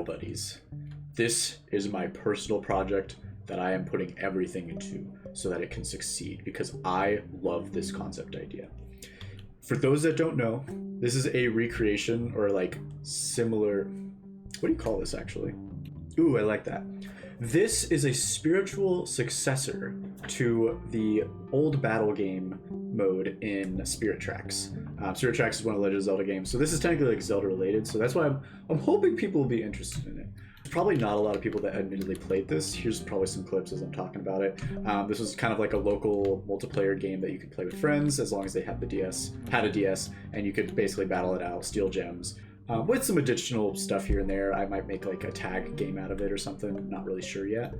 buddies, this is my personal project that I am putting everything into so that it can succeed, because I love this concept idea. For those that don't know, this is a recreation or like similar, what do you call this actually? Ooh, I like that. This is a spiritual successor to the old battle game mode in Spirit Tracks. Spirit Tracks is one of the Legend of Zelda games, so this is technically like Zelda related, so that's why I'm hoping people will be interested in it. There's probably not a lot of people that admittedly played this. Here's probably some clips as I'm talking about it. This was kind of like a local multiplayer game that you could play with friends as long as they had a DS, and you could basically battle it out, steal gems. With some additional stuff here and there. I might make like a tag game out of it or something. I'm not really sure yet.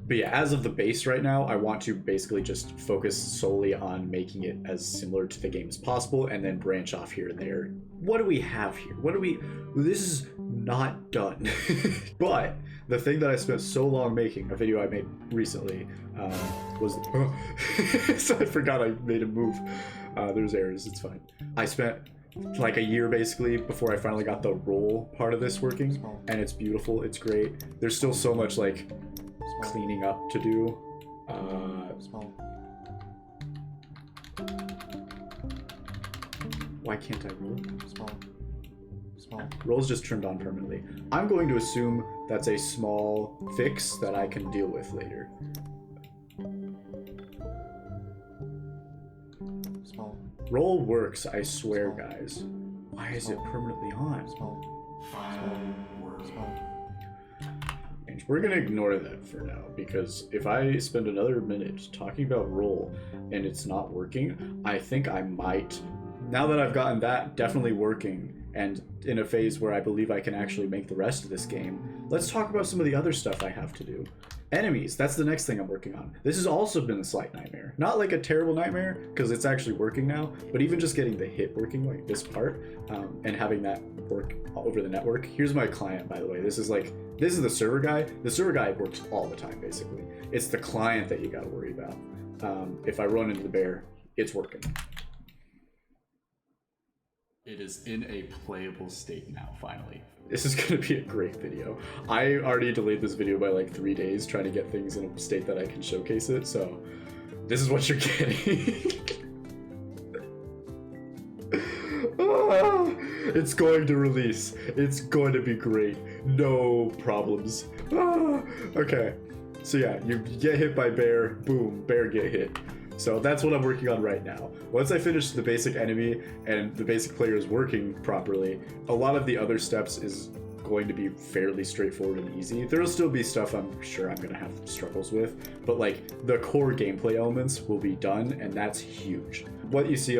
But yeah, as of the base right now, I want to basically just focus solely on making it as similar to the game as possible and then branch off here and there. What do we have here? This is not done. But the thing that I spent so long making, a video I made recently, was... so I forgot I made a move. There's errors, it's fine. I spent like a year basically before I finally got the roll part of this working, and it's beautiful, it's great. There's still so much like cleaning up to do. Why can't I roll? Roll's just turned on permanently. I'm going to assume that's a small fix that I can deal with later. Roll works, I swear, guys. Why is it permanently on? We're gonna ignore that for now, because if I spend another minute talking about roll and it's not working, I think I might, now that I've gotten that definitely working and in a phase where I believe I can actually make the rest of this game, let's talk about some of the other stuff I have to do. Enemies, that's the next thing I'm working on. This has also been a slight nightmare. Not like a terrible nightmare, because it's actually working now, but even just getting the hit working, like this part, and having that work over the network. Here's my client, by the way. This is the server guy. The server guy works all the time, basically. It's the client that you gotta worry about. If I run into the bear, it's working. It is in a playable state now, finally. This is gonna be a great video. I already delayed this video by like 3 days trying to get things in a state that I can showcase it, so this is what you're getting. It's going to release. It's going to be great. No problems. Okay, so yeah, you get hit by bear, boom, bear get hit. So that's what I'm working on right now. Once I finish the basic enemy and the basic player is working properly, a lot of the other steps is going to be fairly straightforward and easy. There'll still be stuff I'm sure I'm gonna have struggles with, but like the core gameplay elements will be done, and that's huge. What you see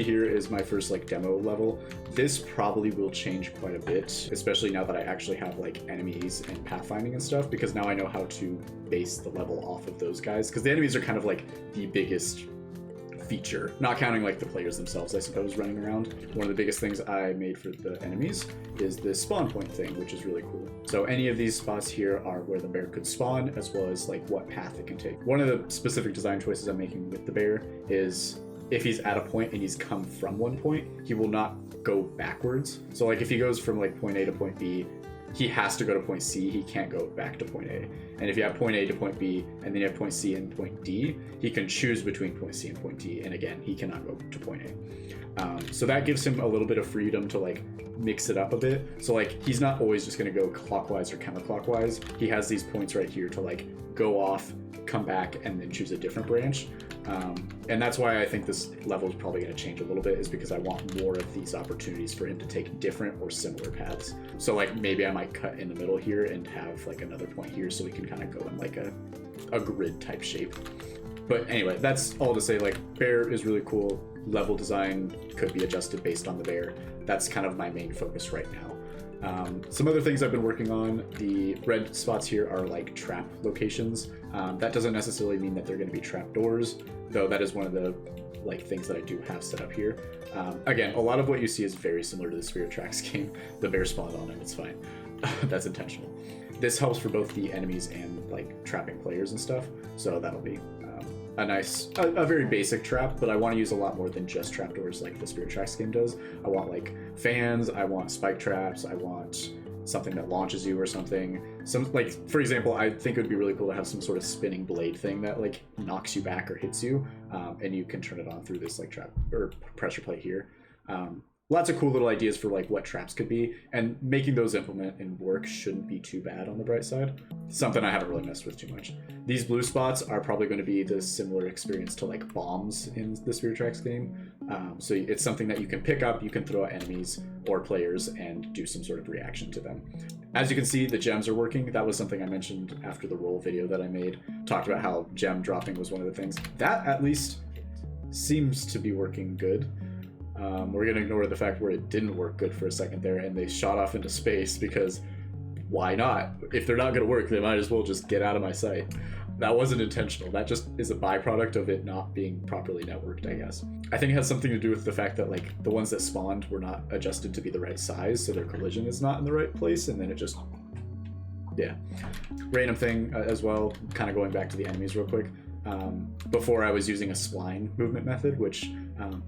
here is my first like demo level. This probably will change quite a bit, especially now that I actually have like enemies and pathfinding and stuff, because now I know how to base the level off of those guys, because the enemies are kind of like the biggest feature, not counting like the players themselves, I suppose, running around. One of the biggest things I made for the enemies is this spawn point thing, which is really cool. So any of these spots here are where the bear could spawn, as well as like what path it can take. One of the specific design choices I'm making with the bear is if he's at a point and he's come from one point, he will not go backwards. So like if he goes from like point A to point B, he has to go to point C, he can't go back to point A. And if you have point A to point B, and then you have point C and point D, he can choose between point C and point D, and again, he cannot go to point A. So that gives him a little bit of freedom to like mix it up a bit. So like, he's not always just gonna go clockwise or counterclockwise. He has these points right here to like go off, come back, and then choose a different branch. And that's why I think this level is probably going to change a little bit, is because I want more of these opportunities for him to take different or similar paths. So like maybe I might cut in the middle here and have like another point here so we can kind of go in like a grid type shape. But anyway, that's all to say, like, bear is really cool. Level design could be adjusted based on the bear. That's kind of my main focus right now. Some other things I've been working on, the red spots here are like trap locations. That doesn't necessarily mean that they're going to be trap doors, though that is one of the like things that I do have set up here. Again, a lot of what you see is very similar to the Spirit Tracks game. The bear spawned on it, it's fine. That's intentional. This helps for both the enemies and like trapping players and stuff, so that'll be a very basic trap, but I want to use a lot more than just trapdoors like the Spirit Tracks game does. I want like fans, I want spike traps, I want something that launches you or something. Some, like, for example, I think it would be really cool to have some sort of spinning blade thing that like knocks you back or hits you, and you can turn it on through this like trap or pressure plate here. Lots of cool little ideas for like what traps could be, and making those implement and work shouldn't be too bad on the bright side. Something I haven't really messed with too much. These blue spots are probably going to be the similar experience to like bombs in the Spirit Tracks game. So it's something that you can pick up, you can throw at enemies or players and do some sort of reaction to them. As you can see, the gems are working. That was something I mentioned after the roll video that I made. Talked about how gem dropping was one of the things. That at least seems to be working good. We're going to ignore the fact where it didn't work good for a second there and they shot off into space, because why not? If they're not going to work, they might as well just get out of my sight. That wasn't intentional. That just is a byproduct of it not being properly networked, I guess. I think it has something to do with the fact that like the ones that spawned were not adjusted to be the right size, so their collision is not in the right place, and then it just, yeah. Random thing as well, kind of going back to the enemies real quick. Before I was using a spline movement method, which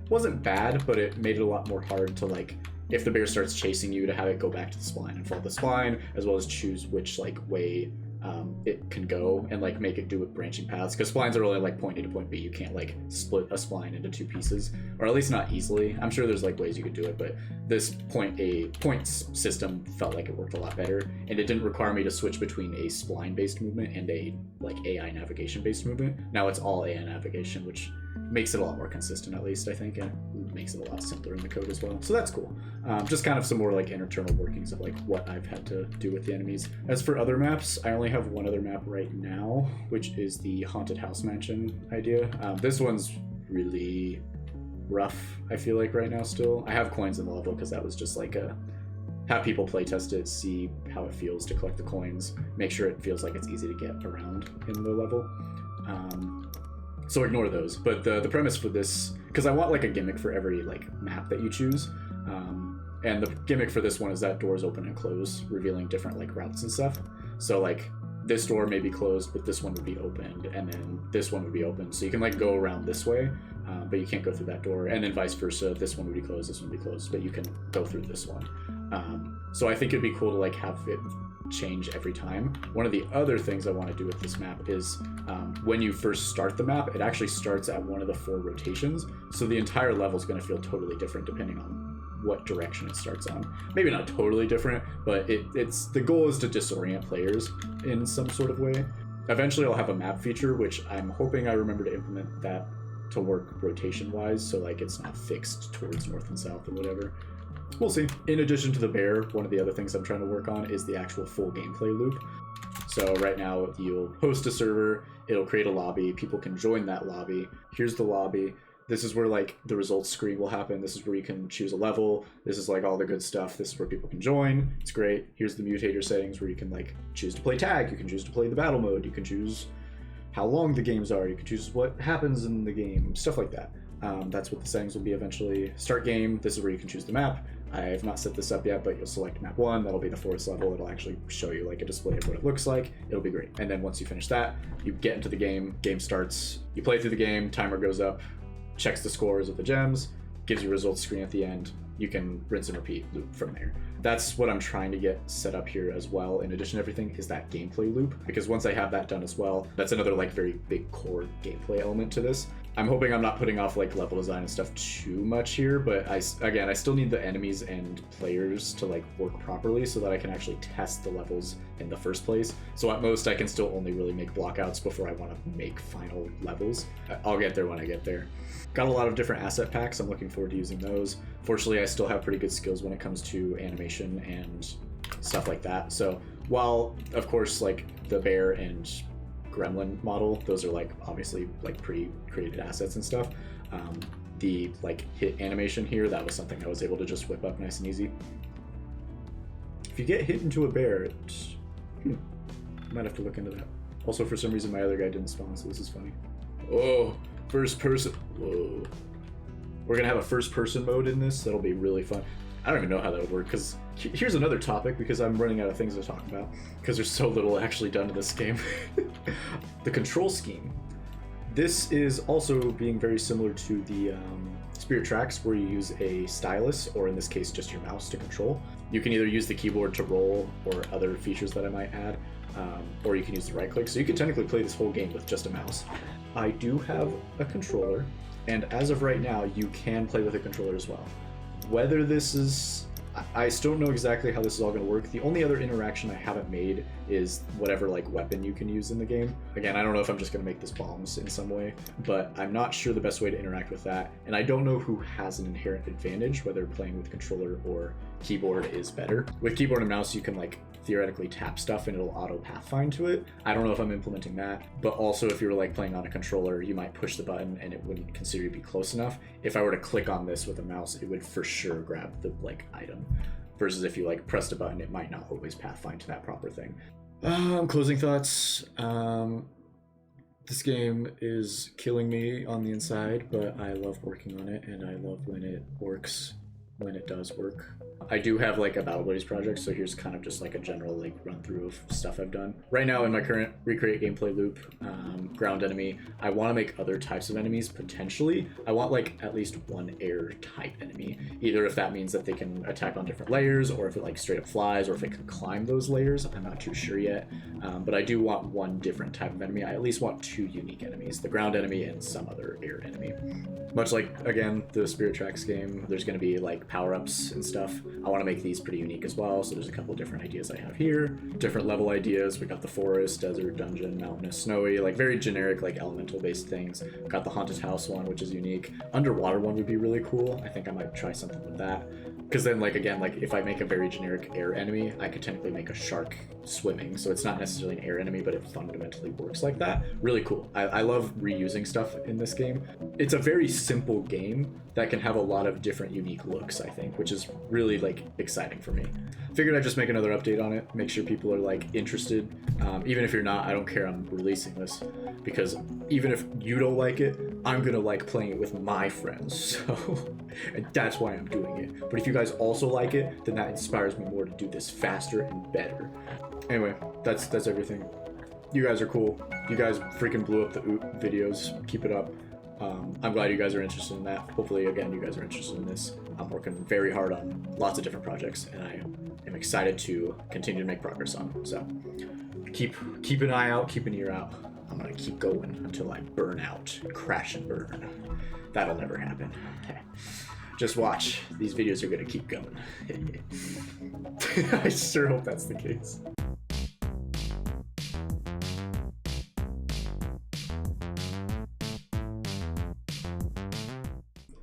wasn't bad, but it made it a lot more hard to like, if the bear starts chasing you, to have it go back to the spline and follow the spline, as well as choose which like way it can go and like make it do with branching paths, because splines are only like point A to point B. You can't like split a spline into two pieces, or at least not easily. I'm sure there's like ways you could do it, but this points system felt like it worked a lot better, and it didn't require me to switch between a spline based movement and a like AI navigation based movement. Now it's all AI navigation, which makes it a lot more consistent, at least I think, and it makes it a lot simpler in the code as well. So that's cool. Just kind of some more like internal workings of like what I've had to do with the enemies. As for other maps, I only have one other map right now, which is the haunted house mansion idea. This one's really rough, I feel like, right now still. I have coins in the level because that was just like a have people play test it, see how it feels to collect the coins, make sure it feels like it's easy to get around in the level. So ignore those. But the premise for this, because I want like a gimmick for every like map that you choose, and the gimmick for this one is that doors open and close, revealing different like routes and stuff. So like this door may be closed, but this one would be opened, and then this one would be open. So you can like go around this way, but you can't go through that door, and then vice versa. This one would be closed, this one would be closed, but you can go through this one. So I think it'd be cool to like have it change every time. One of the other things I want to do with this map is when you first start the map, it actually starts at one of the 4 rotations, so the entire level is going to feel totally different depending on what direction it starts on. Maybe not totally different, but it's the goal is to disorient players in some sort of way. Eventually I'll have a map feature, which I'm hoping I remember to implement that to work rotation wise, so like it's not fixed towards north and south or whatever. We'll see. In addition to the bear, one of the other things I'm trying to work on is the actual full gameplay loop. So right now you'll host a server, it'll create a lobby, people can join that lobby. Here's the lobby. This is where like the results screen will happen. This is where you can choose a level. This is like all the good stuff. This is where people can join. It's great. Here's the mutator settings where you can like choose to play tag. You can choose to play the battle mode. You can choose how long the games are. You can choose what happens in the game, stuff like that. That's what the settings will be eventually. Start game. This is where you can choose the map. I have not set this up yet, but you'll select map 1. That'll be the forest level. It'll actually show you like a display of what it looks like. It'll be great. And then once you finish that, you get into the game. Game starts. You play through the game. Timer goes up. Checks the scores of the gems, gives you a results screen at the end. You can rinse and repeat loop from there. That's what I'm trying to get set up here as well. In addition to everything is that gameplay loop, because once I have that done as well, that's another like very big core gameplay element to this. I'm hoping I'm not putting off like level design and stuff too much here, but I still need the enemies and players to like work properly so that I can actually test the levels in the first place. So at most I can still only really make blockouts before I want to make final levels. I'll get there when I get there. Got a lot of different asset packs. I'm looking forward to using those. Fortunately, I still have pretty good skills when it comes to animation and stuff like that. So while of course like the bear and gremlin model, those are like obviously like pre-created assets and stuff, the like hit animation here, that was something I was able to just whip up nice and easy. If you get hit into a bear, might have to look into that. Also, for some reason my other guy didn't spawn, so this is funny. Oh, first person. Whoa. We're gonna have a first person mode in this. That'll be really fun. I don't even know how that would work, because here's another topic, because I'm running out of things to talk about, because there's so little actually done in this game. The control scheme. This is also being very similar to the Spirit Tracks, where you use a stylus, or in this case just your mouse, to control. You can either use the keyboard to roll or other features that I might add, or you can use the right click. So you could technically play this whole game with just a mouse. I do have a controller, and as of right now, you can play with a controller as well. Whether this is... I still don't know exactly how this is all going to work. The only other interaction I haven't made is whatever like weapon you can use in the game. Again, I don't know if I'm just going to make this bombs in some way, but I'm not sure the best way to interact with that. And I don't know who has an inherent advantage, whether playing with controller or keyboard is better. With keyboard and mouse, you can like theoretically tap stuff and it'll auto pathfind to it. I don't know if I'm implementing that, but also if you were like playing on a controller, you might push the button and it wouldn't consider you to be close enough. If I were to click on this with a mouse, it would for sure grab the like item, versus if you like pressed a button, it might not always pathfind to that proper thing. Closing thoughts. This game is killing me on the inside, but I love working on it, and I love when it works, when it does work. I do have like a Battle Buddies project, so here's kind of just like a general like run through of stuff I've done. Right now in my current recreate gameplay loop, ground enemy, I want to make other types of enemies potentially. I want like at least one air type enemy, either if that means that they can attack on different layers, or if it like straight up flies, or if it can climb those layers. I'm not too sure yet, but I do want one different type of enemy. I at least want two unique enemies, the ground enemy and some other air enemy. Much like, again, the Spirit Tracks game, there's going to be like power-ups and stuff. I want to make these pretty unique as well, so there's a couple different ideas I have here. Different level ideas. We got the forest, desert, dungeon, mountainous, snowy, like very generic, like elemental-based things. Got the haunted house one, which is unique. Underwater one would be really cool. I think I might try something with that. Because then, like, again, like, if I make a very generic air enemy, I could technically make a shark swimming, so it's not necessarily an air enemy, but it fundamentally works like that. Really cool. I love reusing stuff in this game. It's a very simple game that can have a lot of different unique looks, I think, which is really, like, exciting for me. Figured I'd just make another update on it, make sure people are, like, interested. Even if you're not, I don't care, I'm releasing this. Because even if you don't like it, I'm gonna like playing it with my friends, so... and that's why I'm doing it. But if you guys also like it, then that inspires me more to do this faster and better. Anyway, that's everything. You guys are cool. You guys freaking blew up the videos. Keep it up. I'm glad you guys are interested in that. Hopefully, again, you guys are interested in this. I'm working very hard on lots of different projects, and I am excited to continue to make progress on them. So keep an eye out, keep an ear out. I'm gonna keep going until I burn out, crash and burn. That'll never happen. Just watch. These videos are gonna keep going. I sure hope that's the case.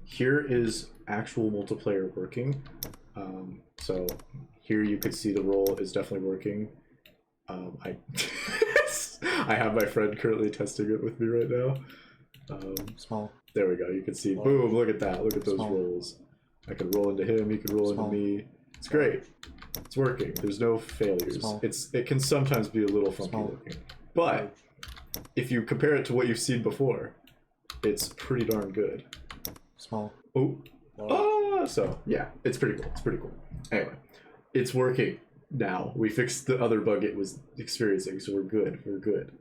Here is actual multiplayer working. So here you can see the role is definitely working. I have my friend currently testing it with me right now. Small. There we go. You can see, boom, look at that. Look at those rolls. I can roll into him, he can roll into me. It's great. It's working. There's no failures. It can sometimes be a little funky looking. But if you compare it to what you've seen before, it's pretty darn good. Small. Oh. So yeah, it's pretty cool. It's pretty cool. Anyway, it's working now. We fixed the other bug it was experiencing, so we're good. We're good.